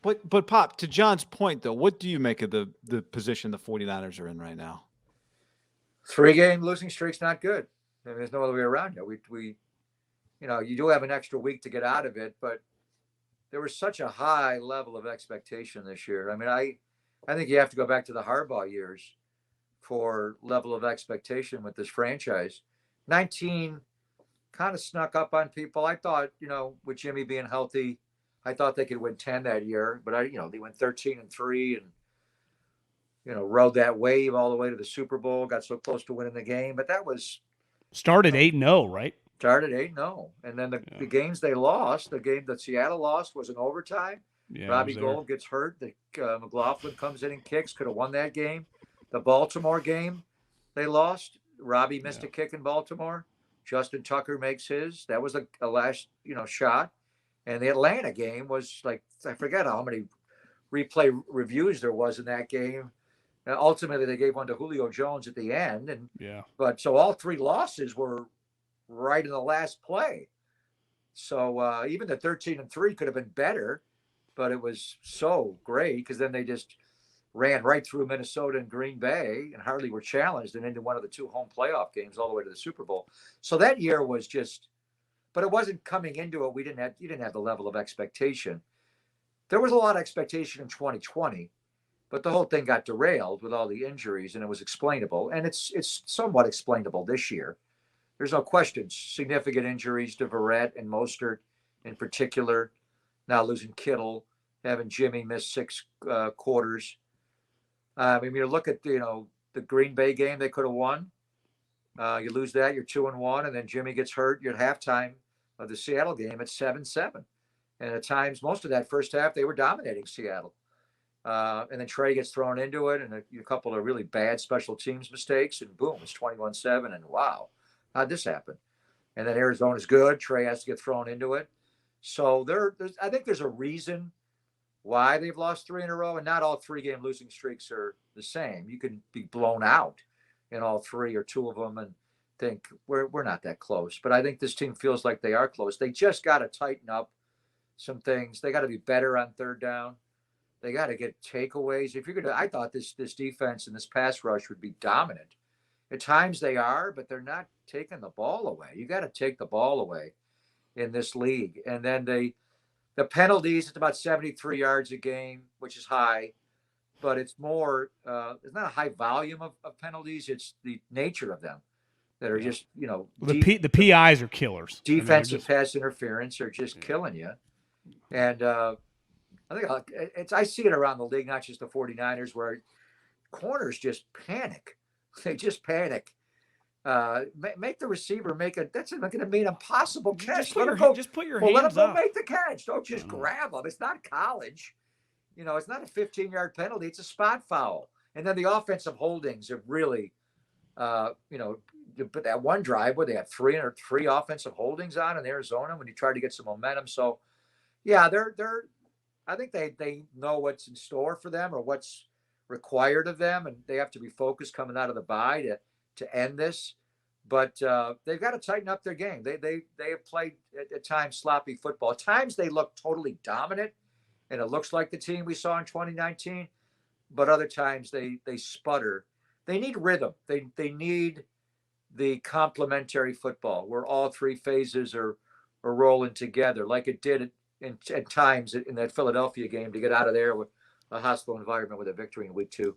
But Pop, to John's point though, what do you make of the position the 49ers are in right now? 3-game losing streak's not good. I mean, there's no other way around it. You do have an extra week to get out of it, but there was such a high level of expectation this year. I mean, I think you have to go back to the Harbaugh years for level of expectation with this franchise. 19 kind of snuck up on people. I thought, with Jimmy being healthy, I thought they could win 10 that year, but they went 13-3 and rode that wave all the way to the Super Bowl, got so close to winning the game, but that was Started 8-0, right? started 8-0. And then the games they lost, the game that Seattle lost was in overtime. Yeah, Robbie Gould gets hurt. McLaughlin comes in and kicks, could have won that game. The Baltimore game they lost. Robbie missed a kick in Baltimore. Justin Tucker makes his. That was a last, shot. And the Atlanta game was like, I forget how many replay reviews there was in that game. And ultimately, they gave one to Julio Jones at the end. But so all three losses were right in the last play. So even the 13-3 could have been better, but it was so great because then they just ran right through Minnesota and Green Bay and hardly were challenged and into one of the two home playoff games all the way to the Super Bowl. So that year was just, but it wasn't coming into it. You didn't have the level of expectation. There was a lot of expectation in 2020, but the whole thing got derailed with all the injuries and it was explainable. And it's somewhat explainable this year. There's no question. Significant injuries to Verrett and Mostert in particular. Now losing Kittle, having Jimmy miss 6 quarters. I mean, you look at the Green Bay game they could have won. You lose that, you're 2-1, and then Jimmy gets hurt. You're at halftime of the Seattle game at 7-7, and at times most of that first half they were dominating Seattle. And then Trey gets thrown into it, and a couple of really bad special teams mistakes, and boom, it's 21-7, and wow, how'd this happen? And then Arizona's good. Trey has to get thrown into it. So I think there's a reason why they've lost 3 in a row, and not all 3-game losing streaks are the same. You can be blown out in all 3 or 2 of them and think we're not that close. But I think this team feels like they are close. They just got to tighten up some things. They got to be better on third down. They got to get takeaways. I thought this defense and this pass rush would be dominant. At times they are, but they're not taking the ball away. You got to take the ball away in this league. And then the penalties, it's about 73 yards a game, which is high, but it's more, it's not a high volume of penalties. It's the nature of them that are just, the PIs are killers. Defensive pass interference are just killing you. And I think I see it around the league, not just the 49ers, where corners just panic. They just panic. Make the receiver that's going to be an impossible catch. Just put your hands let him go up. make the catch. Don't just grab him. It's not college. It's not a 15-yard penalty. It's a spot foul. And then the offensive holdings have really, but that one drive where they had three offensive holdings on in Arizona when you tried to get some momentum. So, yeah, I think they know what's in store for them or what's required of them, and they have to be focused coming out of the bye to end this. But they've got to tighten up their game. They have played at times sloppy football. At times they look totally dominant, and it looks like the team we saw in 2019. But other times they sputter. They need rhythm. They need the complementary football where all 3 phases are rolling together, like it did at times in that Philadelphia game to get out of there with a hostile environment with a victory in week 2.